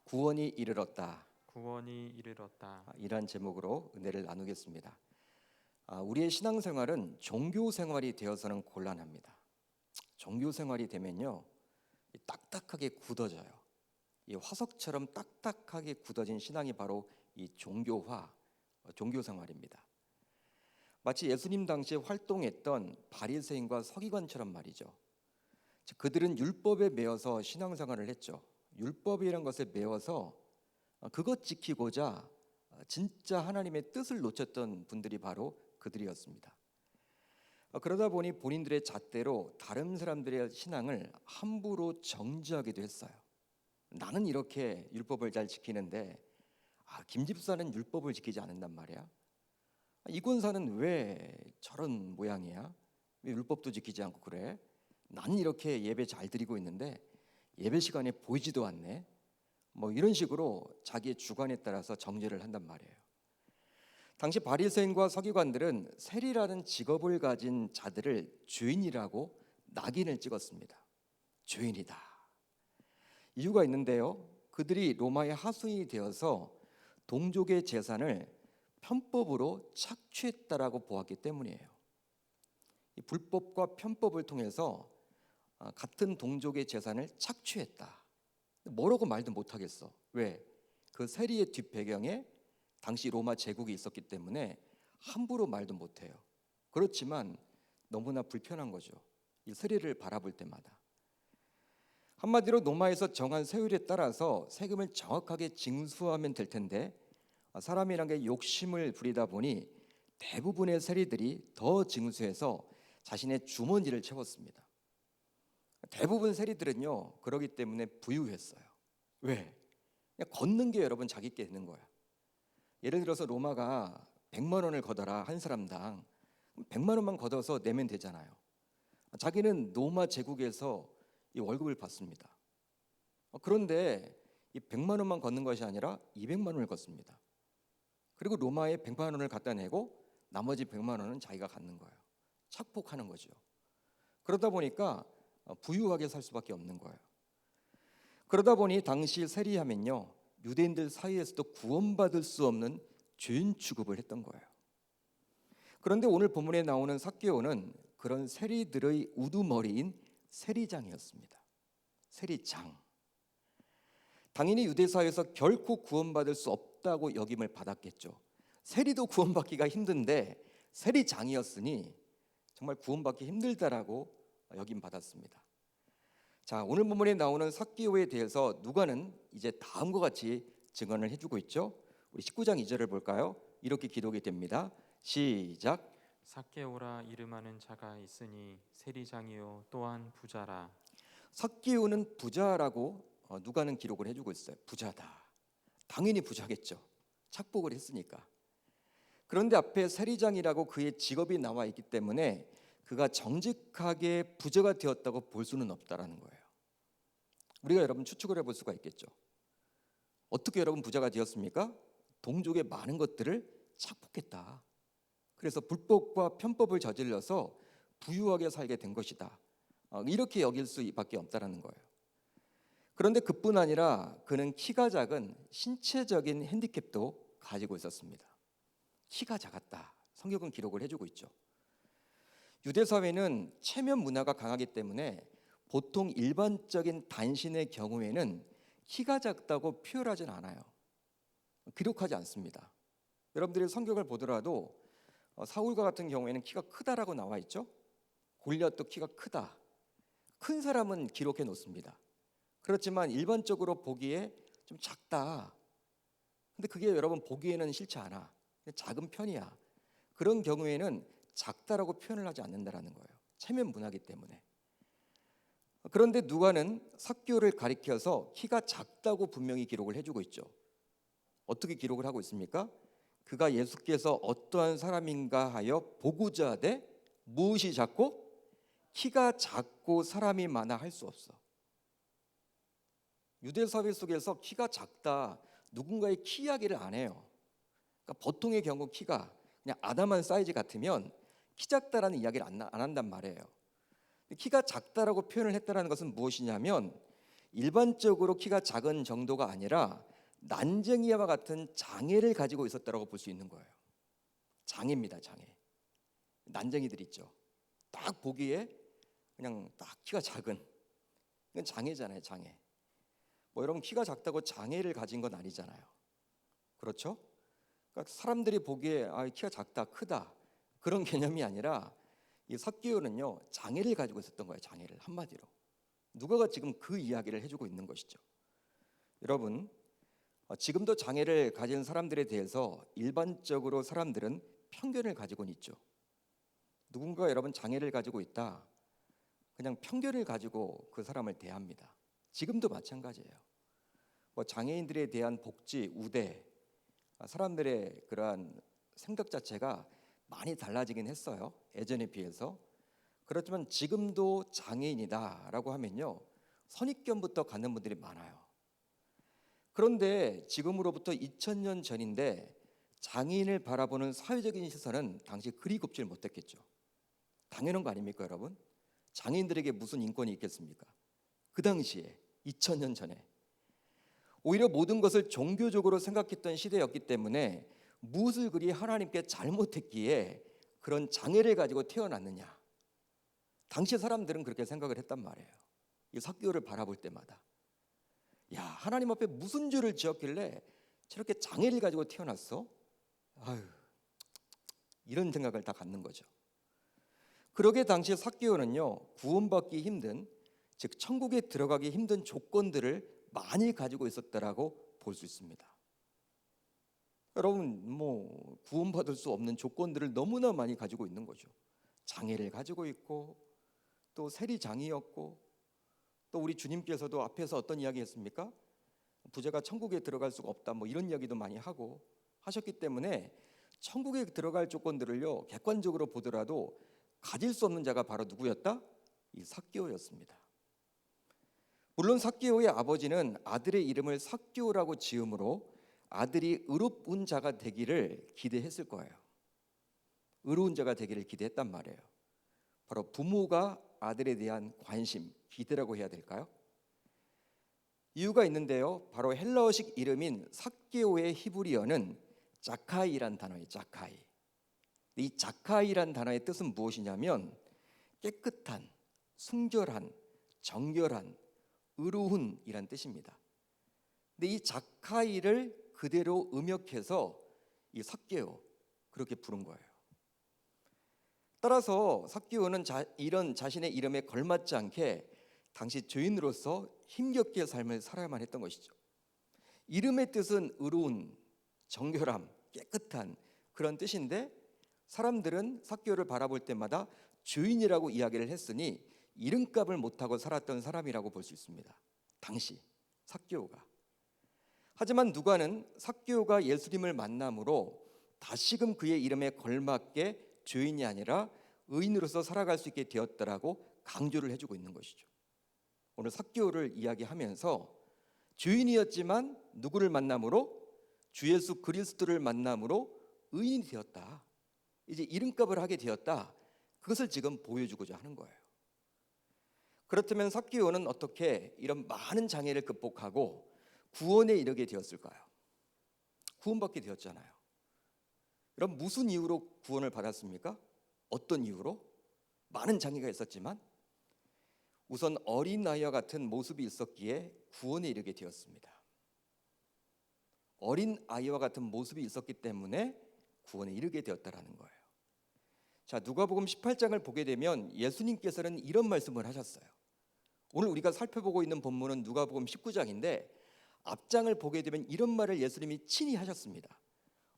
구원이 이르렀다. 구원이 이르렀다. 이러한 제목으로 은혜를 나누겠습니다. 우리의 신앙생활은 종교 생활이 되어서는 곤란합니다. 종교 생활이 되면요, 딱딱하게 굳어져요. 이 화석처럼 딱딱하게 굳어진 신앙이 바로 이 종교화, 종교 생활입니다. 마치 예수님 당시에 활동했던 바리새인과 서기관처럼 말이죠. 그들은 율법에 매여서 신앙생활을 했죠. 율법이라는 것에 매여서 그것 지키고자 진짜 하나님의 뜻을 놓쳤던 분들이 바로 그들이었습니다. 그러다 보니 본인들의 잣대로 다른 사람들의 신앙을 함부로 정죄하기도 했어요. 나는 이렇게 율법을 잘 지키는데 김 집사는 율법을 지키지 않는단 말이야. 이 권사는 왜 저런 모양이야? 왜 율법도 지키지 않고 그래? 나는 이렇게 예배 잘 드리고 있는데 예배 시간에 보이지도 않네. 이런 식으로 자기의 주관에 따라서 정죄를 한단 말이에요. 당시 바리새인과 서기관들은 세리라는 직업을 가진 자들을 죄인이라고 낙인을 찍었습니다. 죄인이다. 이유가 있는데요. 그들이 로마의 하수인이 되어서 동족의 재산을 편법으로 착취했다라고 보았기 때문이에요. 이 불법과 편법을 통해서 같은 동족의 재산을 착취했다. 뭐라고 말도 못하겠어. 왜? 그 세리의 뒷배경에 당시 로마 제국이 있었기 때문에 함부로 말도 못해요. 그렇지만 너무나 불편한 거죠. 이 세리를 바라볼 때마다. 한마디로 로마에서 정한 세율에 따라서 세금을 정확하게 징수하면 될 텐데 사람이란 게 욕심을 부리다 보니 대부분의 세리들이 더 징수해서 자신의 주머니를 채웠습니다. 대부분 세리들은요 그러기 때문에 부유했어요. 왜? 그냥 걷는 게 여러분 자기 게 있는 거야. 예를 들어서 로마가 100만 원을 걷어라 한 사람당 100만 원만 걷어서 내면 되잖아요. 자기는 로마 제국에서 이 월급을 받습니다. 그런데 이 100만 원만 걷는 것이 아니라 200만 원을 걷습니다. 그리고 로마에 100만 원을 갖다 내고 나머지 100만 원은 자기가 갖는 거예요. 착복하는 거죠. 그러다 보니까 부유하게 살 수밖에 없는 거예요. 그러다 보니 당시 세리하면요 유대인들 사이에서도 구원받을 수 없는 죄인 취급을 했던 거예요. 그런데 오늘 본문에 나오는 삭개오는 그런 세리들의 우두머리인 세리장이었습니다. 세리장. 당연히 유대 사회에서 결코 구원받을 수 없다고 여김을 받았겠죠. 세리도 구원받기가 힘든데 세리장이었으니 정말 구원받기 힘들다라고 여김 받았습니다. 자, 오늘 본문에 나오는 삭개오에 대해서 누가는 이제 다음과 같이 증언을 해주고 있죠. 우리 19장 2절을 볼까요? 이렇게 기록이 됩니다. 시작. 삭개오라 이름하는 자가 있으니 세리장이요 또한 부자라. 삭개오는 부자라고 누가는 기록을 해주고 있어요. 부자다. 당연히 부자겠죠. 착복을 했으니까. 그런데 앞에 세리장이라고 그의 직업이 나와 있기 때문에 그가 정직하게 부자가 되었다고 볼 수는 없다라는 거예요. 우리가 여러분 추측을 해볼 수가 있겠죠. 어떻게 여러분 부자가 되었습니까? 동족의 많은 것들을 착복했다. 그래서 불법과 편법을 저질러서 부유하게 살게 된 것이다. 이렇게 여길 수밖에 없다라는 거예요. 그런데 그뿐 아니라 그는 키가 작은 신체적인 핸디캡도 가지고 있었습니다. 키가 작았다. 성경은 기록을 해주고 있죠. 유대 사회는 체면 문화가 강하기 때문에 보통 일반적인 단신의 경우에는 키가 작다고 표현하진 않아요. 기록하지 않습니다. 여러분들이 성경을 보더라도 사울과 같은 경우에는 키가 크다라고 나와 있죠. 골리앗도 키가 크다. 큰 사람은 기록해 놓습니다. 그렇지만 일반적으로 보기에 좀 작다. 근데 그게 여러분 보기에는 싫지 않아. 작은 편이야. 그런 경우에는 작다라고 표현을 하지 않는다라는 거예요. 체면 문화이기 때문에. 그런데 누가는 삭개오를 가리켜서 키가 작다고 분명히 기록을 해주고 있죠. 어떻게 기록을 하고 있습니까? 그가 예수께서 어떠한 사람인가 하여 보고자 하되 무엇이 작고 키가 작고 사람이 많아 할 수 없어. 유대 사회 속에서 키가 작다 누군가의 키 이야기를 안 해요. 그러니까 보통의 경우 키가 그냥 아담한 사이즈 같으면 키 작다라는 이야기를 안 한단 말이에요. 키가 작다라고 표현을 했다는 것은 무엇이냐면 일반적으로 키가 작은 정도가 아니라 난쟁이와 같은 장애를 가지고 있었다고 볼 수 있는 거예요. 장애입니다, 장애. 난쟁이들 있죠. 딱 보기에 그냥 딱 키가 작은, 이건 장애잖아요, 장애. 뭐 여러분 키가 작다고 장애를 가진 건 아니잖아요. 그렇죠? 그러니까 사람들이 보기에 키가 작다, 크다 그런 개념이 아니라 이 삭개오는요 장애를 가지고 있었던 거예요. 장애를 한마디로. 누가가 지금 그 이야기를 해주고 있는 것이죠. 여러분 지금도 장애를 가진 사람들에 대해서 일반적으로 사람들은 편견을 가지고는 있죠. 누군가 여러분 장애를 가지고 있다, 그냥 편견을 가지고 그 사람을 대합니다. 지금도 마찬가지예요. 뭐 장애인들에 대한 복지, 우대, 사람들의 그러한 생각 자체가 많이 달라지긴 했어요. 예전에 비해서. 그렇지만 지금도 장애인이다라고 하면요 선입견부터 갖는 분들이 많아요. 그런데 지금으로부터 2000년 전인데 장애인을 바라보는 사회적인 시선은 당시 그리 곱질 못했겠죠. 당연한 거 아닙니까 여러분? 장애인들에게 무슨 인권이 있겠습니까? 그 당시에 2000년 전에 오히려 모든 것을 종교적으로 생각했던 시대였기 때문에 무엇을 그리 하나님께 잘못했기에 그런 장애를 가지고 태어났느냐, 당시 사람들은 그렇게 생각을 했단 말이에요. 이 삭개오를 바라볼 때마다 야 하나님 앞에 무슨 죄를 지었길래 저렇게 장애를 가지고 태어났어? 아유, 이런 생각을 다 갖는 거죠. 그러게 당시 삭개오는요 구원받기 힘든, 즉 천국에 들어가기 힘든 조건들을 많이 가지고 있었다라고 볼 수 있습니다. 여러분 뭐 구원받을 수 없는 조건들을 너무나 많이 가지고 있는 거죠. 장애를 가지고 있고 또 세리장이었고 또 우리 주님께서도 앞에서 어떤 이야기 했습니까? 부자가 천국에 들어갈 수가 없다 뭐 이런 이야기도 많이 하고 하셨기 때문에 천국에 들어갈 조건들을요 객관적으로 보더라도 가질 수 없는 자가 바로 누구였다? 이 삭개오였습니다. 물론 삭개오의 아버지는 아들의 이름을 삭개오라고 지음으로 아들이 의로운 자가 되기를 기대했을 거예요. 의로운 자가 되기를 기대했단 말이에요. 바로 부모가 아들에 대한 관심, 기대라고 해야 될까요? 이유가 있는데요. 바로 헬라어식 이름인 삭개오의 히브리어는 자카이란 단어예요. 자카이. 이 자카이란 단어의 뜻은 무엇이냐면 깨끗한, 순결한, 정결한, 의로운이란 뜻입니다. 근데 이 자카이를 그대로 음역해서 이 삭개오 그렇게 부른 거예요. 따라서 삭개오는 이런 자신의 이름에 걸맞지 않게 당시 죄인으로서 힘겹게 삶을 살아야만 했던 것이죠. 이름의 뜻은 의로운, 정결함, 깨끗한 그런 뜻인데 사람들은 삭개오를 바라볼 때마다 죄인이라고 이야기를 했으니 이름값을 못하고 살았던 사람이라고 볼 수 있습니다. 당시 삭개오가. 하지만 누가는 삭개오가 예수님을 만남으로 다시금 그의 이름에 걸맞게 죄인이 아니라 의인으로서 살아갈 수 있게 되었다라고 강조를 해주고 있는 것이죠. 오늘 삭개오를 이야기하면서 죄인이었지만 누구를 만남으로? 주 예수 그리스도를 만남으로 의인이 되었다. 이제 이름값을 하게 되었다. 그것을 지금 보여주고자 하는 거예요. 그렇다면 삭개오는 어떻게 이런 많은 장애를 극복하고 구원에 이르게 되었을까요? 구원받게 되었잖아요. 그럼 무슨 이유로 구원을 받았습니까? 어떤 이유로? 많은 장애가 있었지만 우선 어린아이와 같은 모습이 있었기에 구원에 이르게 되었습니다. 어린아이와 같은 모습이 있었기 때문에 구원에 이르게 되었다라는 거예요. 자, 누가복음 18장을 보게 되면 예수님께서는 이런 말씀을 하셨어요. 오늘 우리가 살펴보고 있는 본문은 누가복음 19장인데 앞장을 보게 되면 이런 말을 예수님이 친히 하셨습니다.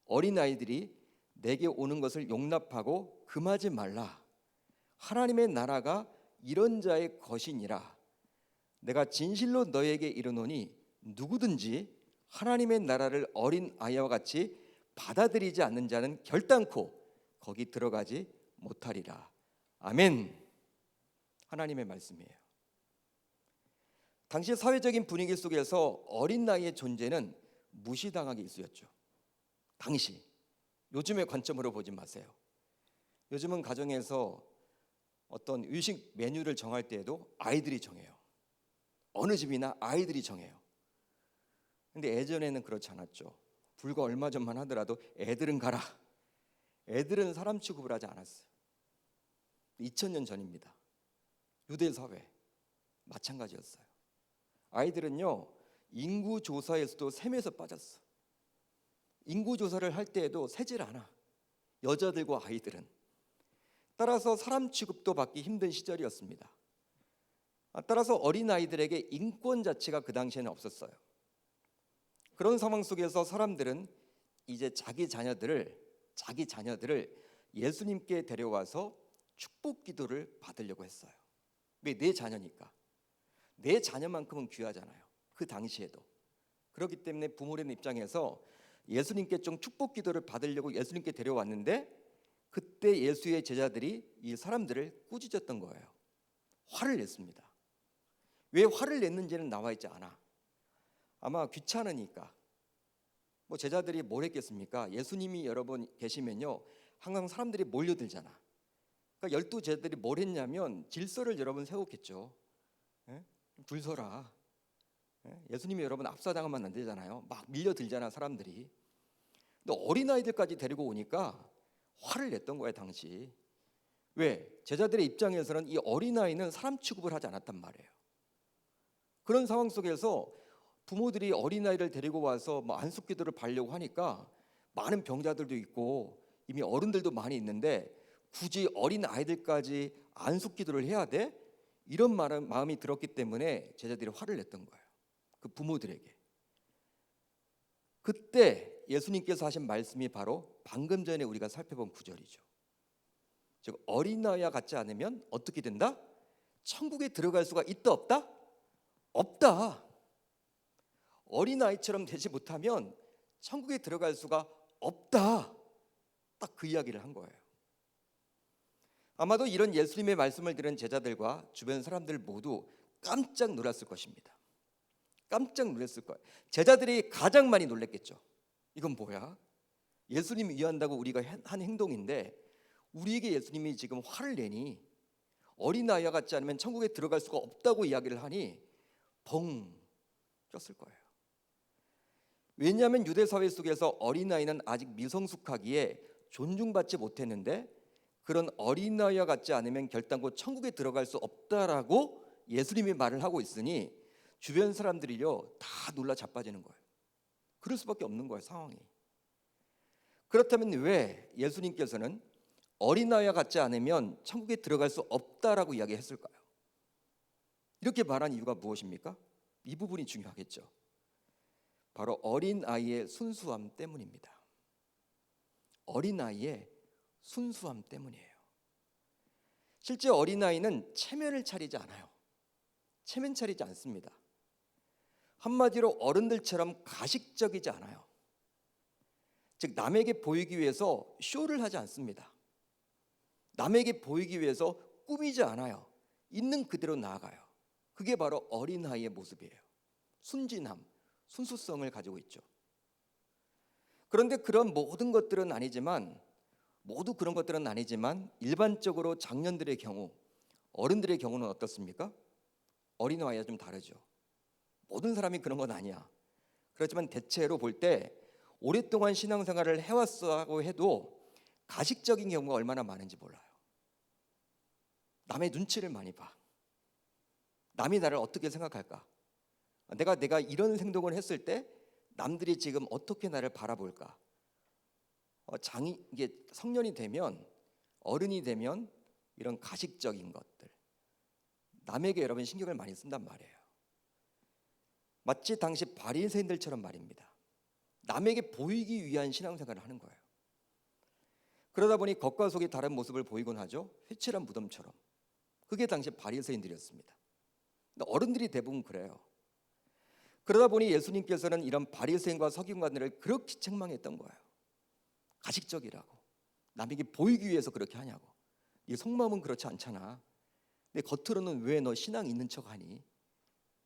어린아이들이 내게 오는 것을 용납하고 금하지 말라. 하나님의 나라가 이런 자의 것이니라. 내가 진실로 너에게 이르노니 누구든지 하나님의 나라를 어린아이와 같이 받아들이지 않는 자는 결단코 거기 들어가지 못하리라. 아멘. 하나님의 말씀이에요. 당시 사회적인 분위기 속에서 어린 나이의 존재는 무시당하기 일쑤였죠. 당시. 요즘의 관점으로 보지 마세요. 요즘은 가정에서 어떤 의식 메뉴를 정할 때에도 아이들이 정해요. 어느 집이나 아이들이 정해요. 근데 예전에는 그렇지 않았죠. 불과 얼마 전만 하더라도 애들은 가라. 애들은 사람 취급을 하지 않았어요. 2000년 전입니다. 유대 사회 마찬가지였어요. 아이들은요, 인구 조사에서도 셈에서 빠졌어. 인구 조사를 할 때에도 세질 않아. 여자들과 아이들은. 따라서 사람 취급도 받기 힘든 시절이었습니다. 따라서 어린 아이들에게 인권 자체가 그 당시에는 없었어요. 그런 상황 속에서 사람들은 이제 자기 자녀들을 예수님께 데려와서 축복 기도를 받으려고 했어요. 왜? 내 자녀니까. 내 자녀만큼은 귀하잖아요. 그 당시에도. 그렇기 때문에 부모님 입장에서 예수님께 좀 축복 기도를 받으려고 예수님께 데려왔는데, 그때 예수의 제자들이 이 사람들을 꾸짖었던 거예요. 화를 냈습니다. 왜 화를 냈는지는 나와 있지 않아. 아마 귀찮으니까. 뭐 제자들이 뭘 했겠습니까? 예수님이 여러분 계시면요, 항상 사람들이 몰려들잖아. 그러니까 12 제자들이 뭘 했냐면 질서를 여러분 세웠겠죠. 예? 줄 서라. 예? 예수님이 여러분 압사당하면 안 되잖아요. 막 밀려들잖아 사람들이. 근데 어린아이들까지 데리고 오니까 화를 냈던 거예요 당시. 왜? 제자들의 입장에서는 이 어린아이는 사람 취급을 하지 않았단 말이에요. 그런 상황 속에서 부모들이 어린아이를 데리고 와서 뭐 안숙기도를 받으려고 하니까 많은 병자들도 있고 이미 어른들도 많이 있는데 굳이 어린 아이들까지 안숙기도를 해야 돼? 이런 마음이 들었기 때문에 제자들이 화를 냈던 거예요. 그 부모들에게. 그때 예수님께서 하신 말씀이 바로 방금 전에 우리가 살펴본 구절이죠. 즉 어린아이와 같지 않으면 어떻게 된다? 천국에 들어갈 수가 있다 없다? 없다. 어린아이처럼 되지 못하면 천국에 들어갈 수가 없다. 딱 그 이야기를 한 거예요. 아마도 이런 예수님의 말씀을 들은 제자들과 주변 사람들 모두 깜짝 놀랐을 것입니다. 깜짝 놀랐을 거예요. 제자들이 가장 많이 놀랐겠죠. 이건 뭐야? 예수님이 위한다고 우리가 한 행동인데 우리에게 예수님이 지금 화를 내니 어린아이와 같지 않으면 천국에 들어갈 수가 없다고 이야기를 하니 벙 꼈을 거예요. 왜냐하면 유대 사회 속에서 어린아이는 아직 미성숙하기에 존중받지 못했는데 그런 어린아이와 같지 않으면 결단코 천국에 들어갈 수 없다라고 예수님이 말을 하고 있으니 주변 사람들이요 다 놀라 자빠지는 거예요. 그럴 수밖에 없는 거예요 상황이. 그렇다면 왜 예수님께서는 어린아이와 같지 않으면 천국에 들어갈 수 없다라고 이야기했을까요? 이렇게 말한 이유가 무엇입니까? 이 부분이 중요하겠죠. 바로 어린아이의 순수함 때문입니다. 어린아이의 순수함 때문이에요. 실제 어린아이는 체면을 차리지 않아요. 체면 차리지 않습니다. 한마디로 어른들처럼 가식적이지 않아요. 즉 남에게 보이기 위해서 쇼를 하지 않습니다. 남에게 보이기 위해서 꾸미지 않아요. 있는 그대로 나아가요. 그게 바로 어린아이의 모습이에요. 순진함, 순수성을 가지고 있죠. 그런데 그런 모든 것들은 아니지만 일반적으로 장년들의 경우, 어른들의 경우는 어떻습니까? 어린아이와 좀 다르죠. 모든 사람이 그런 건 아니야. 그렇지만 대체로 볼 때 오랫동안 신앙생활을 해왔다고 해도 가식적인 경우가 얼마나 많은지 몰라요. 남의 눈치를 많이 봐. 남이 나를 어떻게 생각할까? 내가 이런 행동을 했을 때 남들이 지금 어떻게 나를 바라볼까? 이게 성년이 되면 어른이 되면 이런 가식적인 것들 남에게 여러분 신경을 많이 쓴단 말이에요. 마치 당시 바리새인들처럼 말입니다. 남에게 보이기 위한 신앙생활을 하는 거예요. 그러다 보니 겉과 속이 다른 모습을 보이곤 하죠. 회칠한 무덤처럼. 그게 당시 바리새인들이었습니다. 근데 어른들이 대부분 그래요. 그러다 보니 예수님께서는 이런 바리새인과 서기관들을 그렇게 책망했던 거예요. 가식적이라고. 남에게 보이기 위해서 그렇게 하냐고. 이 속마음은 그렇지 않잖아. 근데 겉으로는 왜 너 신앙 있는 척하니?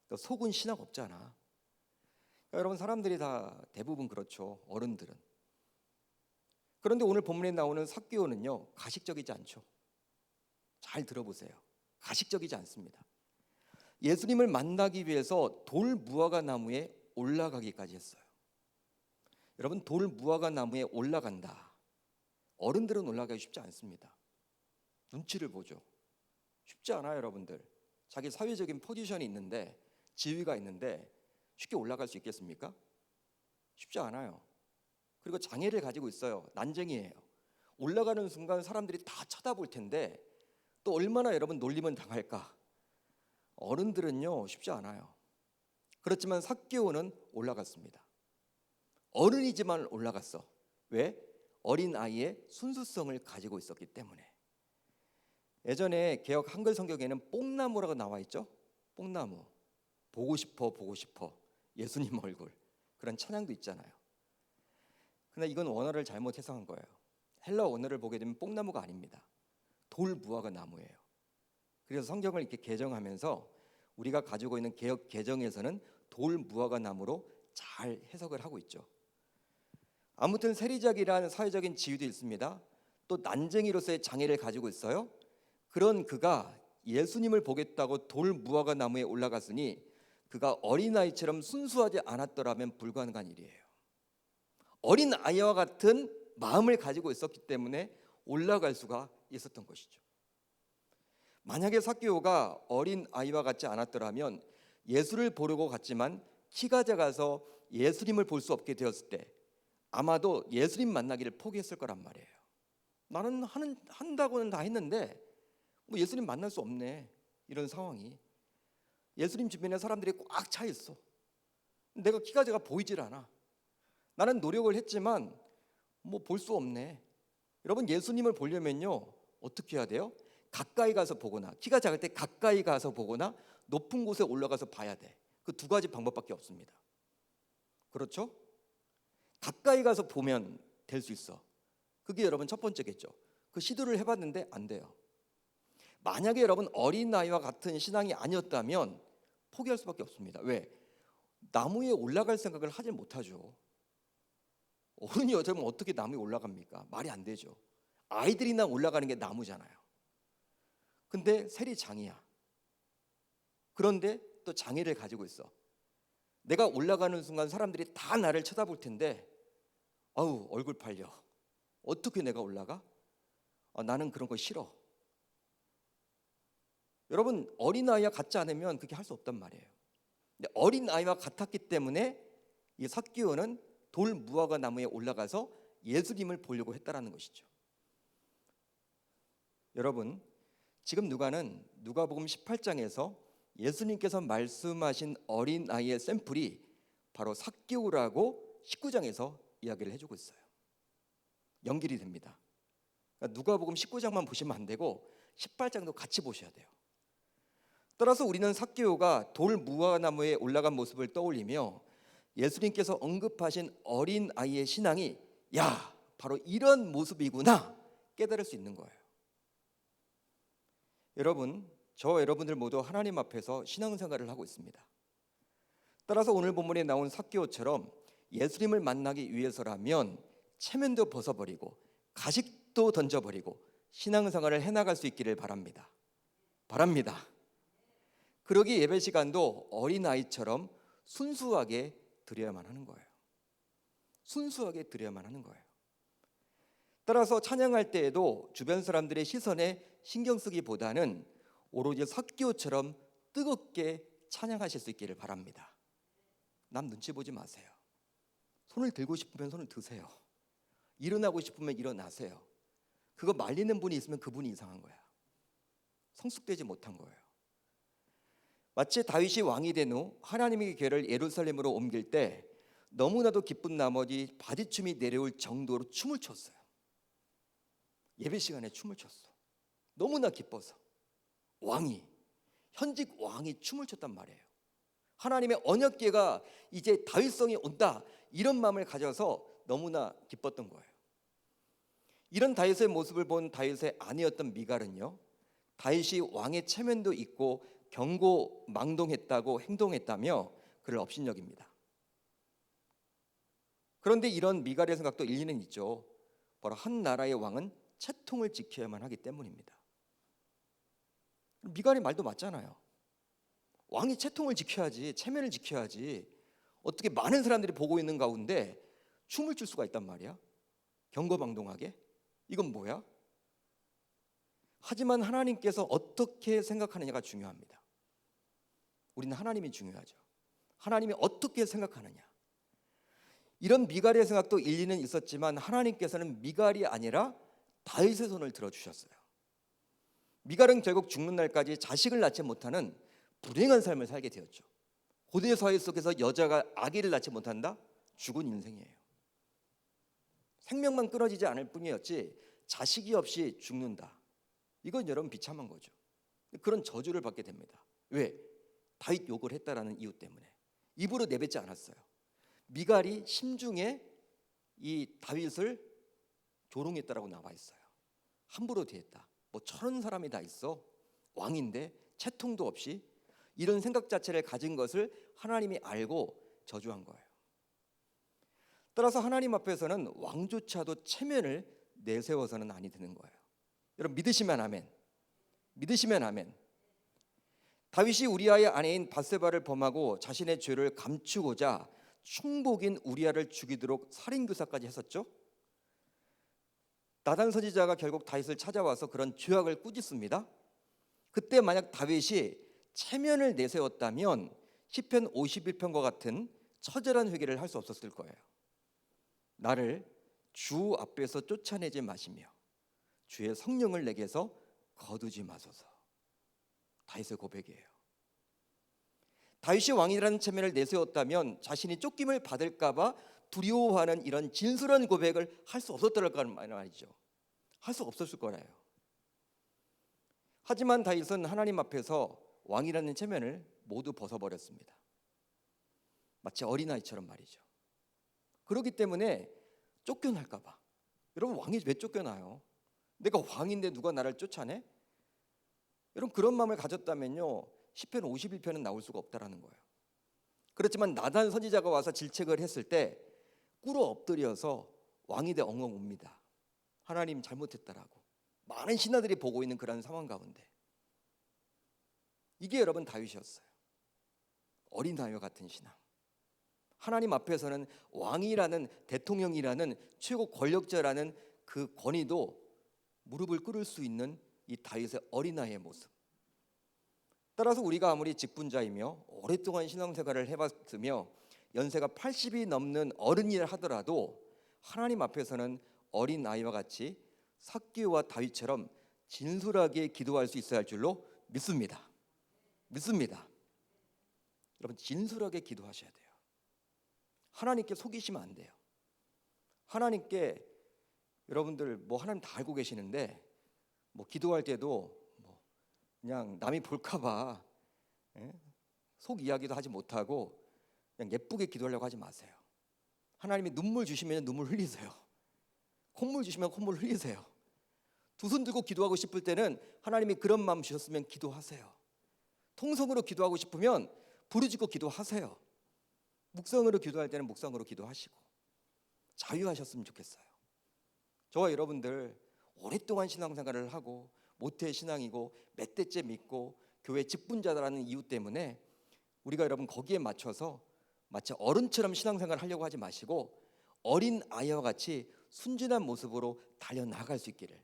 너 속은 신앙 없잖아. 그러니까 여러분 사람들이 다 대부분 그렇죠. 어른들은. 그런데 오늘 본문에 나오는 삭개오는요 가식적이지 않죠. 잘 들어보세요. 가식적이지 않습니다. 예수님을 만나기 위해서 돌 무화과 나무에 올라가기까지 했어요. 여러분, 돌 무화과 나무에 올라간다. 어른들은 올라가기 쉽지 않습니다. 눈치를 보죠. 쉽지 않아요, 여러분들. 자기 사회적인 포지션이 있는데, 지위가 있는데 쉽게 올라갈 수 있겠습니까? 쉽지 않아요. 그리고 장애를 가지고 있어요. 난쟁이에요. 올라가는 순간 사람들이 다 쳐다볼 텐데 또 얼마나 여러분 놀림은 당할까? 어른들은요 쉽지 않아요. 그렇지만 삭개오는 올라갔습니다. 어른이지만 올라갔어. 왜? 어린 아이의 순수성을 가지고 있었기 때문에. 예전에 개역 한글 성경에는 뽕나무라고 나와 있죠. 뽕나무. 보고 싶어 보고 싶어 예수님 얼굴, 그런 찬양도 있잖아요. 그러나 이건 원어를 잘못 해석한 거예요. 헬라 원어를 보게 되면 뽕나무가 아닙니다. 돌 무화과 나무예요. 그래서 성경을 이렇게 개정하면서 우리가 가지고 있는 개역 개정에서는 돌 무화과 나무로 잘 해석을 하고 있죠. 아무튼 세리작이라는 사회적인 지위도 있습니다. 또 난쟁이로서의 장애를 가지고 있어요. 그런 그가 예수님을 보겠다고 돌 무화과 나무에 올라갔으니 그가 어린아이처럼 순수하지 않았더라면 불가능한 일이에요. 어린아이와 같은 마음을 가지고 있었기 때문에 올라갈 수가 있었던 것이죠. 만약에 삭개오가 어린아이와 같지 않았더라면 예수를 보려고 갔지만 키가 작아서 예수님을 볼 수 없게 되었을 때 아마도 예수님 만나기를 포기했을 거란 말이에요. 나는 한다고는 다 했는데 뭐 예수님 만날 수 없네, 이런 상황이. 예수님 주변에 사람들이 꽉 차 있어. 내가 키가 작아 보이질 않아. 나는 노력을 했지만 뭐 볼 수 없네. 여러분, 예수님을 보려면요 어떻게 해야 돼요? 가까이 가서 보거나, 키가 작을 때 가까이 가서 보거나 높은 곳에 올라가서 봐야 돼. 그 두 가지 방법밖에 없습니다. 그렇죠? 가까이 가서 보면 될 수 있어. 그게 여러분 첫 번째겠죠. 그 시도를 해봤는데 안 돼요. 만약에 여러분 어린아이와 같은 신앙이 아니었다면 포기할 수밖에 없습니다. 왜? 나무에 올라갈 생각을 하지 못하죠. 어른이 어쩌면 어떻게 나무에 올라갑니까? 말이 안 되죠. 아이들이나 올라가는 게 나무잖아요. 근데 셀이 장이야. 그런데 또 장애를 가지고 있어. 내가 올라가는 순간 사람들이 다 나를 쳐다볼 텐데 아우 얼굴 팔려. 어떻게 내가 올라가? 나는 그런 거 싫어. 여러분, 어린아이와 같지 않으면 그렇게 할 수 없단 말이에요. 근데 어린아이와 같았기 때문에 이 삭개오는 돌 무화과 나무에 올라가서 예수님을 보려고 했다라는 것이죠. 여러분, 지금 누가복음 18장에서 예수님께서 말씀하신 어린아이의 샘플이 바로 삭개오라고 19장에서 이야기를 해주고 있어요. 연결이 됩니다. 그러니까 누가복음 19장만 보시면 안 되고 18장도 같이 보셔야 돼요. 따라서 우리는 삭개오가 돌 무화과나무에 올라간 모습을 떠올리며 예수님께서 언급하신 어린아이의 신앙이 야, 바로 이런 모습이구나 깨달을 수 있는 거예요. 여러분, 여러분들 모두 하나님 앞에서 신앙생활을 하고 있습니다. 따라서 오늘 본문에 나온 삭개오처럼 예수님을 만나기 위해서라면 체면도 벗어버리고 가식도 던져버리고 신앙생활을 해나갈 수 있기를 바랍니다. 그러기 예배 시간도 어린아이처럼 순수하게 드려야만 하는 거예요. 순수하게 드려야만 하는 거예요. 따라서 찬양할 때에도 주변 사람들의 시선에 신경 쓰기보다는 오로지 삭개오처럼 뜨겁게 찬양하실 수 있기를 바랍니다. 남 눈치 보지 마세요. 손을 들고 싶으면 손을 드세요. 일어나고 싶으면 일어나세요. 그거 말리는 분이 있으면 그분이 이상한 거야. 성숙되지 못한 거예요. 마치 다윗이 왕이 된 후 하나님의 궤를 예루살렘으로 옮길 때 너무나도 기쁜 나머지 바디춤이 내려올 정도로 춤을 췄어요. 예배 시간에 춤을 췄어. 너무나 기뻐서. 현직 왕이 춤을 췄단 말이에요. 하나님의 언약궤가 이제 다윗성이 온다, 이런 마음을 가져서 너무나 기뻤던 거예요. 이런 다윗의 모습을 본 다윗의 아내였던 미갈은요, 다윗이 왕의 체면도 있고 경고망동했다고 행동했다며 그를 업신여깁니다. 그런데 이런 미갈의 생각도 일리는 있죠. 바로 한 나라의 왕은 채통을 지켜야만 하기 때문입니다. 미갈의 말도 맞잖아요. 왕이 채통을 지켜야지, 체면을 지켜야지. 어떻게 많은 사람들이 보고 있는 가운데 춤을 출 수가 있단 말이야? 경거방동하게? 이건 뭐야? 하지만 하나님께서 어떻게 생각하느냐가 중요합니다. 우리는 하나님이 중요하죠. 하나님이 어떻게 생각하느냐. 이런 미갈의 생각도 일리는 있었지만 하나님께서는 미갈이 아니라 다윗의 손을 들어주셨어요. 미갈은 결국 죽는 날까지 자식을 낳지 못하는 불행한 삶을 살게 되었죠. 고대 사회 속에서 여자가 아기를 낳지 못한다? 죽은 인생이에요. 생명만 끊어지지 않을 뿐이었지 자식이 없이 죽는다. 이건 여러분 비참한 거죠. 그런 저주를 받게 됩니다. 왜? 다윗 욕을 했다라는 이유 때문에. 입으로 내뱉지 않았어요. 미갈이 심중에 이 다윗을 조롱했다라고 나와 있어요. 함부로 대했다. 뭐 저런 사람이 다 있어. 왕인데 채통도 없이. 이런 생각 자체를 가진 것을 하나님이 알고 저주한 거예요. 따라서 하나님 앞에서는 왕조차도 체면을 내세워서는 아니 되는 거예요. 여러분 믿으시면 아멘. 믿으시면 아멘. 다윗이 우리아의 아내인 밧세바를 범하고 자신의 죄를 감추고자 충복인 우리아를 죽이도록 살인교사까지 했었죠. 나단 선지자가 결국 다윗을 찾아와서 그런 죄악을 꾸짖습니다. 그때 만약 다윗이 체면을 내세웠다면 시편 51편과 같은 처절한 회개를 할 수 없었을 거예요. 나를 주 앞에서 쫓아내지 마시며 주의 성령을 내게서 거두지 마소서. 다윗의 고백이에요. 다윗이 왕이라는 체면을 내세웠다면 자신이 쫓김을 받을까봐 두려워하는 이런 진솔한 고백을 할 수 없었더라는 말이죠. 할 수 없었을 거예요. 하지만 다윗은 하나님 앞에서 왕이라는 체면을 모두 벗어버렸습니다. 마치 어린아이처럼 말이죠. 그렇기 때문에 쫓겨날까봐. 여러분 왕이 왜 쫓겨나요? 내가 왕인데 누가 나를 쫓아내? 여러분 그런 마음을 가졌다면요 시편 51편은 나올 수가 없다라는 거예요. 그렇지만 나단 선지자가 와서 질책을 했을 때 꿇어 엎드려서 왕이 돼 엉엉 웁니다. 하나님 잘못했다라고. 많은 신하들이 보고 있는 그런 상황 가운데 이게 여러분 다윗이었어요. 어린아이와 같은 신앙. 하나님 앞에서는 왕이라는 대통령이라는 최고 권력자라는 그 권위도 무릎을 꿇을 수 있는 이 다윗의 어린아이의 모습. 따라서 우리가 아무리 직분자이며 오랫동안 신앙생활을 해봤으며 연세가 80이 넘는 어른이라 하더라도 하나님 앞에서는 어린아이와 같이 삭개와 다윗처럼 진솔하게 기도할 수 있어야 할 줄로 믿습니다. 믿습니다. 여러분 진솔하게 기도하셔야 돼요. 하나님께 속이시면 안 돼요. 하나님께 여러분들 뭐 하나님 다 알고 계시는데 뭐 기도할 때도 뭐 그냥 남이 볼까봐 속 이야기도 하지 못하고 그냥 예쁘게 기도하려고 하지 마세요. 하나님이 눈물 주시면 눈물 흘리세요. 콧물 주시면 콧물 흘리세요. 두 손 들고 기도하고 싶을 때는 하나님이 그런 마음 주셨으면 기도하세요. 통성으로 기도하고 싶으면 부르짖고 기도하세요. 묵상으로 기도할 때는 묵상으로 기도하시고 자유하셨으면 좋겠어요. 저와 여러분들 오랫동안 신앙생활을 하고 모태 신앙이고 몇 대째 믿고 교회 직분자라는 이유 때문에 우리가 여러분 거기에 맞춰서 마치 어른처럼 신앙생활을 하려고 하지 마시고 어린 아이와 같이 순진한 모습으로 달려나갈 수 있기를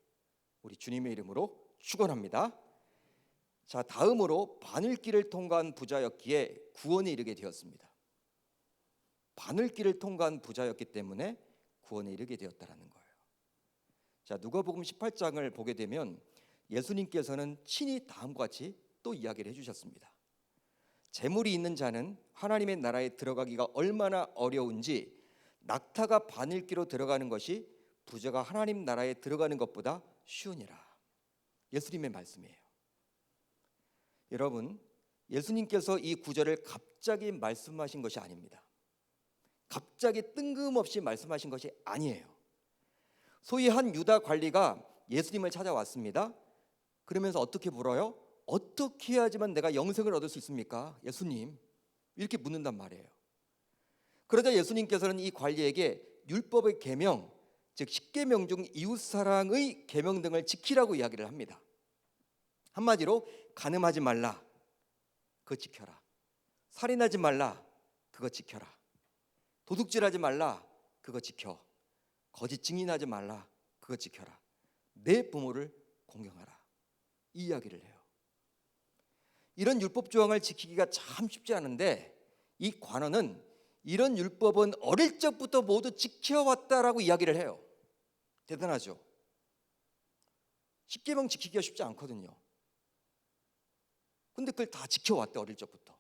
우리 주님의 이름으로 축원합니다. 자, 다음으로 바늘길을 통과한 부자였기에 구원에 이르게 되었습니다. 바늘길을 통과한 부자였기 때문에 구원에 이르게 되었다라는 거예요. 자, 누가복음 18장을 보게 되면 예수님께서는 친히 다음과 같이 또 이야기를 해주셨습니다. 재물이 있는 자는 하나님의 나라에 들어가기가 얼마나 어려운지 낙타가 바늘길로 들어가는 것이 부자가 하나님 나라에 들어가는 것보다 쉬우니라. 예수님의 말씀이에요. 여러분, 예수님께서 이 구절을 갑자기 말씀하신 것이 아닙니다. 갑자기 뜬금없이 말씀하신 것이 아니에요. 소위 한 유다 관리가 예수님을 찾아왔습니다. 그러면서 어떻게 물어요? 어떻게 해야지만 내가 영생을 얻을 수 있습니까? 예수님, 이렇게 묻는단 말이에요. 그러자 예수님께서는 이 관리에게 율법의 계명, 즉 10계명 중 이웃사랑의 계명 등을 지키라고 이야기를 합니다. 한마디로 간음하지 말라, 그거 지켜라. 살인하지 말라, 그거 지켜라. 도둑질하지 말라, 그거 지켜. 거짓 증인하지 말라, 그거 지켜라. 내 부모를 공경하라. 이 이야기를 해요. 이런 율법 조항을 지키기가 참 쉽지 않은데 이 관원은 이런 율법은 어릴 적부터 모두 지켜왔다라고 이야기를 해요. 대단하죠. 십계명 지키기가 쉽지 않거든요. 근데 그걸 다 지켜왔대, 어릴 적부터.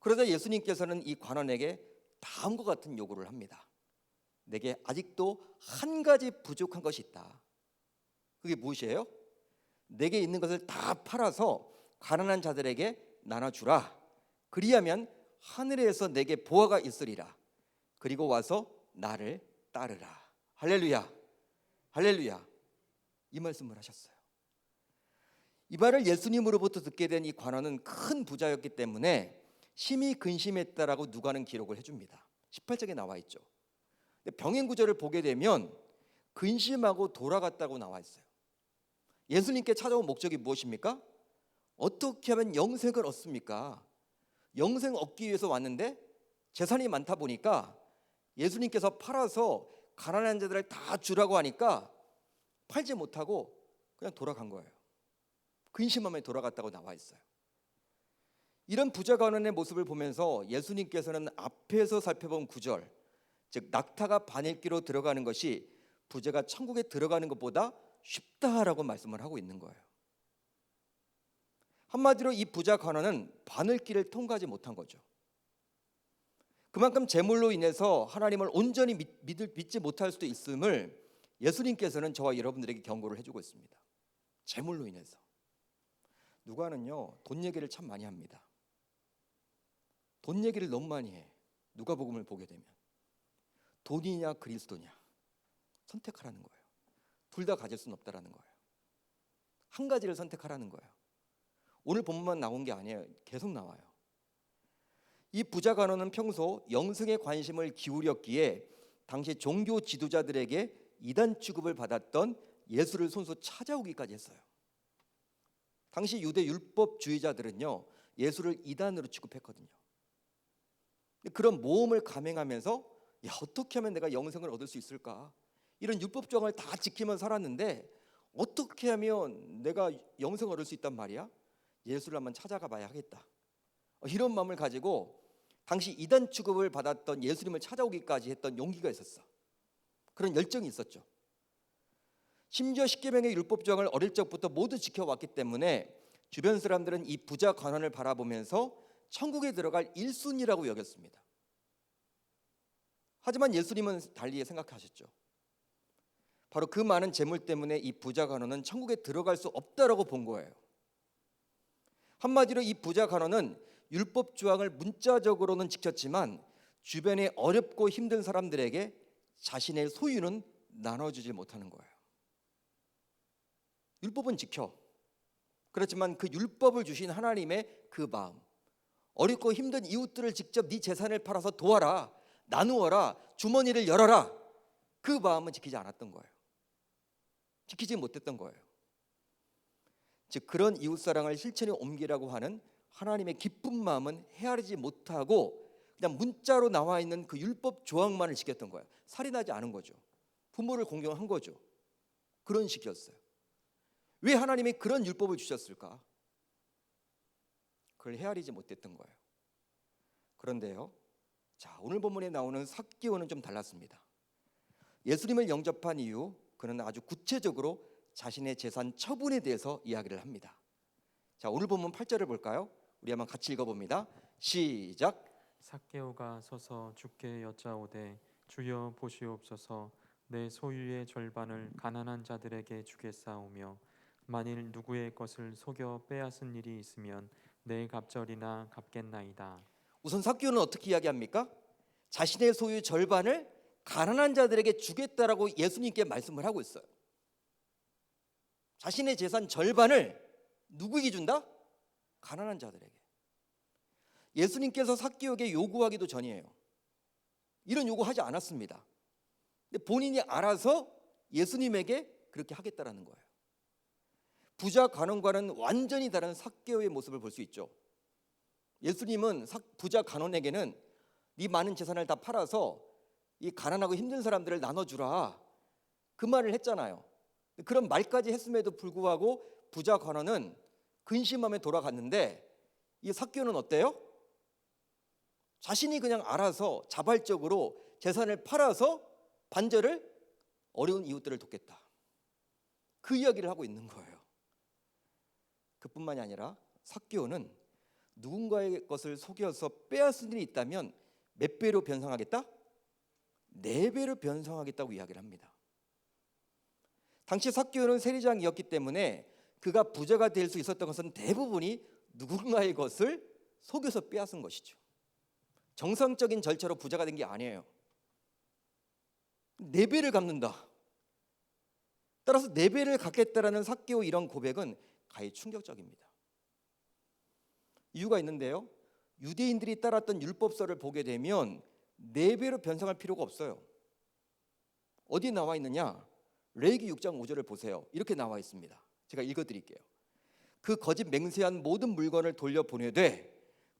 그러자 예수님께서는 이 관원에게 다음과 같은 요구를 합니다. 내게 아직도 한 가지 부족한 것이 있다. 그게 무엇이에요? 내게 있는 것을 다 팔아서 가난한 자들에게 나눠주라. 그리하면 하늘에서 내게 보화가 있으리라. 그리고 와서 나를 따르라. 할렐루야, 할렐루야. 이 말씀을 하셨어요. 이 말을 예수님으로부터 듣게 된 이 관원은 큰 부자였기 때문에 심히 근심했다라고 누가는 기록을 해줍니다. 18장에 나와 있죠. 병행 구절을 보게 되면 근심하고 돌아갔다고 나와 있어요. 예수님께 찾아온 목적이 무엇입니까? 어떻게 하면 영생을 얻습니까? 영생 얻기 위해서 왔는데 재산이 많다 보니까 예수님께서 팔아서 가난한 자들을 다 주라고 하니까 팔지 못하고 그냥 돌아간 거예요. 근심하며 돌아갔다고 나와 있어요. 이런 부자 관원의 모습을 보면서 예수님께서는 앞에서 살펴본 구절, 즉 낙타가 바늘기로 들어가는 것이 부자가 천국에 들어가는 것보다 쉽다라고 말씀을 하고 있는 거예요. 한마디로 이 부자 관원은 바늘길을 통과하지 못한 거죠. 그만큼 재물로 인해서 하나님을 온전히 믿지 못할 수도 있음을 예수님께서는 저와 여러분들에게 경고를 해주고 있습니다. 재물로 인해서. 누가는요, 돈 얘기를 참 많이 합니다. 돈 얘기를 너무 많이 해. 누가복음을 보게 되면 돈이냐 그리스도냐 선택하라는 거예요. 둘 다 가질 수는 없다라는 거예요. 한 가지를 선택하라는 거예요. 오늘 본문만 나온 게 아니에요. 계속 나와요. 이 부자 관원은 평소 영성에 관심을 기울였기에 당시 종교 지도자들에게 이단 취급을 받았던 예수를 손수 찾아오기까지 했어요. 당시 유대 율법주의자들은요, 예수를 이단으로 취급했거든요. 그런 모험을 감행하면서 어떻게 하면 내가 영생을 얻을 수 있을까? 이런 율법 조항을 다 지키면서 살았는데 어떻게 하면 내가 영생을 얻을 수 있단 말이야? 예수를 한번 찾아가 봐야 하겠다. 이런 마음을 가지고 당시 이단 취급을 받았던 예수님을 찾아오기까지 했던 용기가 있었어. 그런 열정이 있었죠. 심지어 십계명의 율법 조항을 어릴 적부터 모두 지켜왔기 때문에 주변 사람들은 이 부자 관원을 바라보면서 천국에 들어갈 1순위라고 여겼습니다. 하지만 예수님은 달리 생각하셨죠. 바로 그 많은 재물 때문에 이 부자 관원은 천국에 들어갈 수 없다라고 본 거예요. 한마디로 이 부자 관원은 율법 조항을 문자적으로는 지켰지만 주변에 어렵고 힘든 사람들에게 자신의 소유는 나눠주지 못하는 거예요. 율법은 지켜. 그렇지만 그 율법을 주신 하나님의 그 마음, 어렵고 힘든 이웃들을 직접 네 재산을 팔아서 도와라, 나누어라, 주머니를 열어라, 그 마음은 지키지 않았던 거예요. 지키지 못했던 거예요. 즉 그런 이웃사랑을 실천에 옮기라고 하는 하나님의 기쁜 마음은 헤아리지 못하고 그냥 문자로 나와 있는 그 율법 조항만을 지켰던 거예요. 살인하지 않은 거죠. 부모를 공경한 거죠. 그런 식이었어요. 왜 하나님이 그런 율법을 주셨을까? 그걸 헤아리지 못했던 거예요. 그런데요, 자, 오늘 본문에 나오는 삭개오는 좀 달랐습니다. 예수님을 영접한 이후 그는 아주 구체적으로 자신의 재산 처분에 대해서 이야기를 합니다. 자, 오늘 본문 8절을 볼까요? 우리 한번 같이 읽어봅니다. 시작. 삭개오가 서서 주께 여짜오되 주여 보시옵소서, 내 소유의 절반을 가난한 자들에게 주겠사오며 만일 누구의 것을 속여 빼앗은 일이 있으면 내 갑절이나 갚겠나이다. 우선 삭개오는 어떻게 이야기합니까? 자신의 소유 절반을 가난한 자들에게 주겠다라고 예수님께 말씀을 하고 있어요. 자신의 재산 절반을 누구에게 준다? 가난한 자들에게. 예수님께서 삭개오에게 요구하기도 전이에요. 이런 요구하지 않았습니다. 근데 본인이 알아서 예수님에게 그렇게 하겠다라는 거예요. 부자 관원과는 완전히 다른 삭개오의 모습을 볼 수 있죠. 예수님은 부자 간원에게는 네 많은 재산을 다 팔아서 이 가난하고 힘든 사람들을 나눠주라, 그 말을 했잖아요. 그런 말까지 했음에도 불구하고 부자 간원은 근심하며 돌아갔는데, 이 삭개오는 어때요? 자신이 그냥 알아서 자발적으로 재산을 팔아서 반절을 어려운 이웃들을 돕겠다, 그 이야기를 하고 있는 거예요. 그뿐만이 아니라 삭개오는 누군가의 것을 속여서 빼앗은 일이 있다면 몇 배로 변상하겠다? 4배로 변상하겠다고 이야기를 합니다. 당시 삭개오는 세리장이었기 때문에 그가 부자가 될 수 있었던 것은 대부분이 누군가의 것을 속여서 빼앗은 것이죠. 정상적인 절차로 부자가 된 게 아니에요. 4배를 갚는다. 따라서 4배를 갚겠다라는 삭개오 이런 고백은 가히 충격적입니다. 이유가 있는데요, 유대인들이 따랐던 율법서를 보게 되면 4배로 변상할 필요가 없어요. 어디 나와 있느냐? 레위기 6장 5절을 보세요. 이렇게 나와 있습니다. 제가 읽어드릴게요. 그 거짓 맹세한 모든 물건을 돌려보내되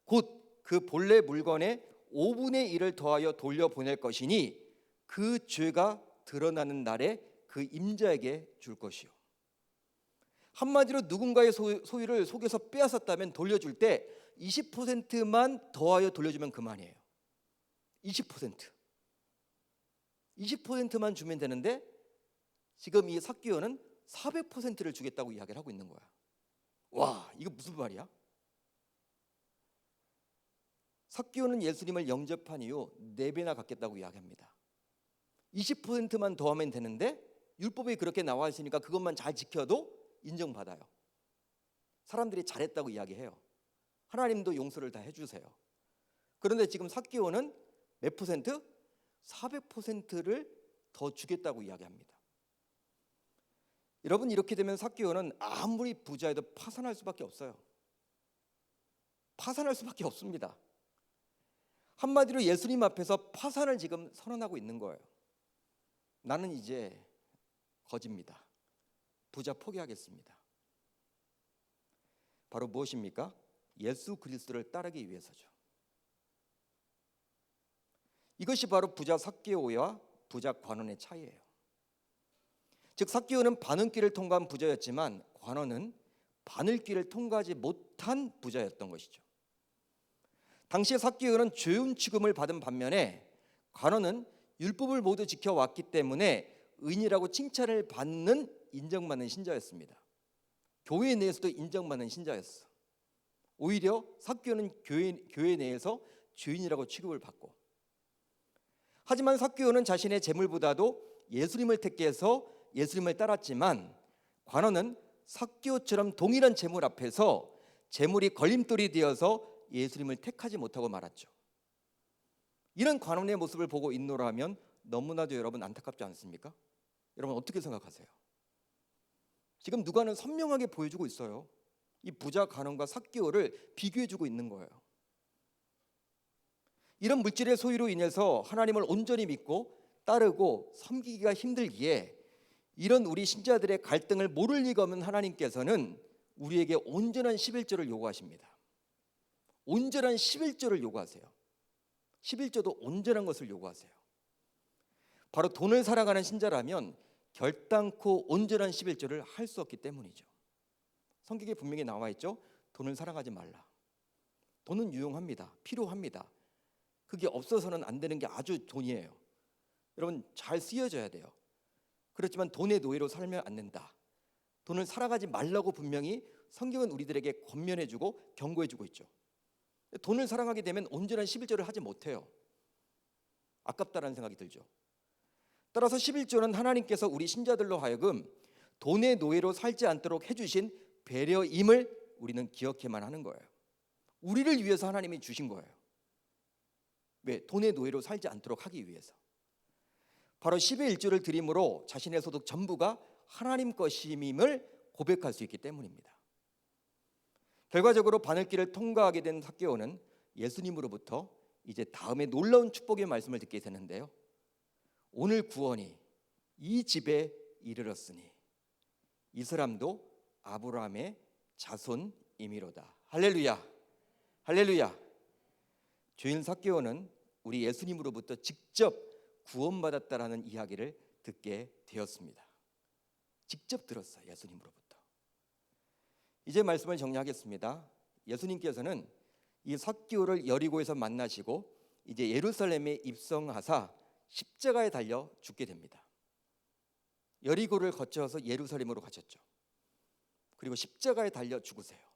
곧 그 본래 물건의 5분의 1을 더하여 돌려보낼 것이니 그 죄가 드러나는 날에 그 임자에게 줄 것이요. 한마디로 누군가의 소유를 속여서 빼앗았다면 돌려줄 때 20%만 더하여 돌려주면 그만이에요. 20%만 주면 되는데 지금 이 삭개오는 400%를 주겠다고 이야기를 하고 있는 거야. 와, 이거 무슨 말이야? 삭개오는 예수님을 영접한 이후 4배나 갚겠다고 이야기합니다. 20%만 더하면 되는데 율법에 그렇게 나와 있으니까 그것만 잘 지켜도 인정받아요. 사람들이 잘했다고 이야기해요. 하나님도 용서를 다 해주세요. 그런데 지금 삭개오는 몇 퍼센트? 400%를 더 주겠다고 이야기합니다. 여러분, 이렇게 되면 삭개오는 아무리 부자여도 파산할 수밖에 없어요. 파산할 수밖에 없습니다. 한마디로 예수님 앞에서 파산을 지금 선언하고 있는 거예요. 나는 이제 거지입니다. 부자 포기하겠습니다. 바로 무엇입니까? 예수 그리스도를 따르기 위해서죠. 이것이 바로 부자 삭개오와 부자 관원의 차이예요. 즉 삭개오는 바늘길을 통과한 부자였지만 관원은 바늘길을 통과하지 못한 부자였던 것이죠. 당시에 삭개오는 죄운 취급을 받은 반면에 관원은 율법을 모두 지켜왔기 때문에 의인이라고 칭찬을 받는, 인정받는 신자였습니다. 교회 내에서도 인정받는 신자였어. 오히려 삭개오는 교회 내에서 죄인이라고 취급을 받고, 하지만 삭개오는 자신의 재물보다도 예수님을 택해서 예수님을 따랐지만 관원은 삭개오처럼 동일한 재물 앞에서 재물이 걸림돌이 되어서 예수님을 택하지 못하고 말았죠. 이런 관원의 모습을 보고 있노라면 너무나도 여러분 안타깝지 않습니까? 여러분 어떻게 생각하세요? 지금 누가는 선명하게 보여주고 있어요. 이 부자 관원과 삭개오를 비교해주고 있는 거예요. 이런 물질의 소유로 인해서 하나님을 온전히 믿고 따르고 섬기기가 힘들기에 이런 우리 신자들의 갈등을 모를 리가 없는 하나님께서는 우리에게 온전한 11조를 요구하십니다. 온전한 11조를 요구하세요. 11조도 온전한 것을 요구하세요. 바로 돈을 사랑하는 신자라면 결단코 온전한 11조를 할 수 없기 때문이죠. 성경에 분명히 나와 있죠. 돈을 사랑하지 말라. 돈은 유용합니다. 필요합니다. 그게 없어서는 안 되는 게 아주 돈이에요. 여러분 잘 쓰여져야 돼요. 그렇지만 돈의 노예로 살면 안 된다. 돈을 사랑하지 말라고 분명히 성경은 우리들에게 권면해주고 경고해주고 있죠. 돈을 사랑하게 되면 온전한 11조를 하지 못해요. 아깝다라는 생각이 들죠. 따라서 11조는 하나님께서 우리 신자들로 하여금 돈의 노예로 살지 않도록 해주신 배려임을 우리는 기억해만 하는 거예요. 우리를 위해서 하나님이 주신 거예요. 왜? 돈의 노예로 살지 않도록 하기 위해서. 바로 10의 1조를 드림으로 자신의 소득 전부가 하나님 것임을 고백할 수 있기 때문입니다. 결과적으로 바늘길을 통과하게 된 삭개오는 예수님으로부터 이제 다음에 놀라운 축복의 말씀을 듣게 되는데요. 오늘 구원이 이 집에 이르렀으니 이 사람도 아브라함의 자손이미로다. 할렐루야. 할렐루야. 죄인 삭개오는 우리 예수님으로부터 직접 구원받았다라는 이야기를 듣게 되었습니다. 직접 들었어요, 예수님으로부터. 이제 말씀을 정리하겠습니다. 예수님께서는 이 삭개오를 여리고에서 만나시고 이제 예루살렘에 입성하사 십자가에 달려 죽게 됩니다. 여리고를 거쳐서 예루살렘으로 가셨죠. 그리고 십자가에 달려 죽으세요.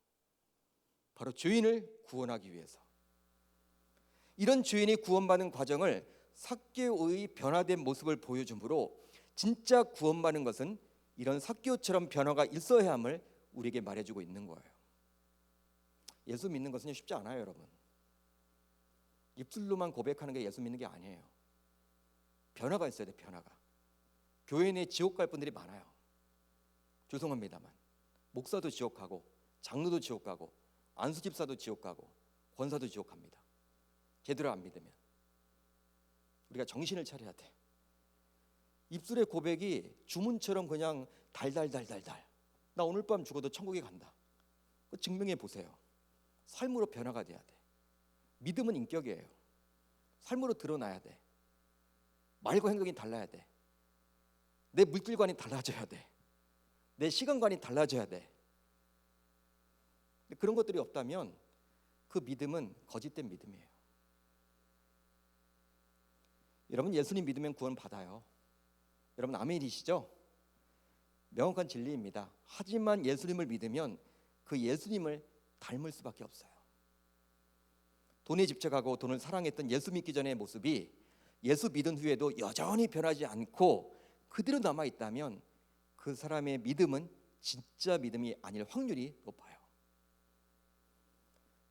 바로 죄인을 구원하기 위해서. 이런 죄인이 구원받는 과정을 삭개오의 변화된 모습을 보여주므로 진짜 구원받는 것은 이런 삭개오처럼 변화가 있어야 함을 우리에게 말해주고 있는 거예요. 예수 믿는 것은 쉽지 않아요, 여러분. 입술로만 고백하는 게 예수 믿는 게 아니에요. 변화가 있어야 돼, 변화가. 교회 내 지옥 갈 분들이 많아요. 죄송합니다만 목사도 지옥 가고 장로도 지옥 가고 안수집사도 지옥 가고 권사도 지옥 갑니다. 제대로 안 믿으면. 우리가 정신을 차려야 돼. 입술의 고백이 주문처럼 그냥 달달달달달, 나 오늘 밤 죽어도 천국에 간다, 그거 증명해 보세요. 삶으로 변화가 돼야 돼. 믿음은 인격이에요. 삶으로 드러나야 돼. 말과 행동이 달라야 돼. 내 물질관이 달라져야 돼. 내 시간관이 달라져야 돼. 그런 것들이 없다면 그 믿음은 거짓된 믿음이에요. 여러분, 예수님 믿으면 구원 받아요. 여러분, 아멘이시죠? 명확한 진리입니다. 하지만 예수님을 믿으면 그 예수님을 닮을 수밖에 없어요. 돈에 집착하고 돈을 사랑했던 예수 믿기 전의 모습이 예수 믿은 후에도 여전히 변하지 않고 그대로 남아 있다면 그 사람의 믿음은 진짜 믿음이 아닐 확률이 높아요.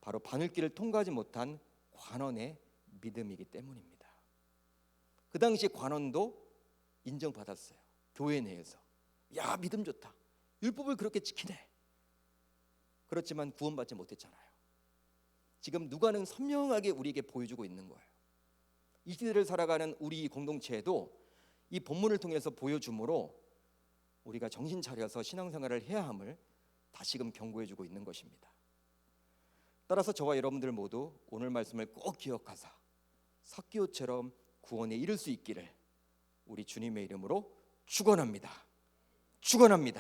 바로 바늘길을 통과하지 못한 관원의 믿음이기 때문입니다. 그 당시 관원도 인정받았어요. 교회 내에서. 야, 믿음 좋다. 율법을 그렇게 지키네. 그렇지만 구원받지 못했잖아요. 지금 누가는 선명하게 우리에게 보여주고 있는 거예요. 이 시대를 살아가는 우리 공동체에도 이 본문을 통해서 보여주므로 우리가 정신 차려서 신앙생활을 해야 함을 다시금 경고해주고 있는 것입니다. 따라서 저와 여러분들 모두 오늘 말씀을 꼭 기억하사 삭개오처럼 구원에 이를 수 있기를 우리 주님의 이름으로 축원합니다. 축원합니다.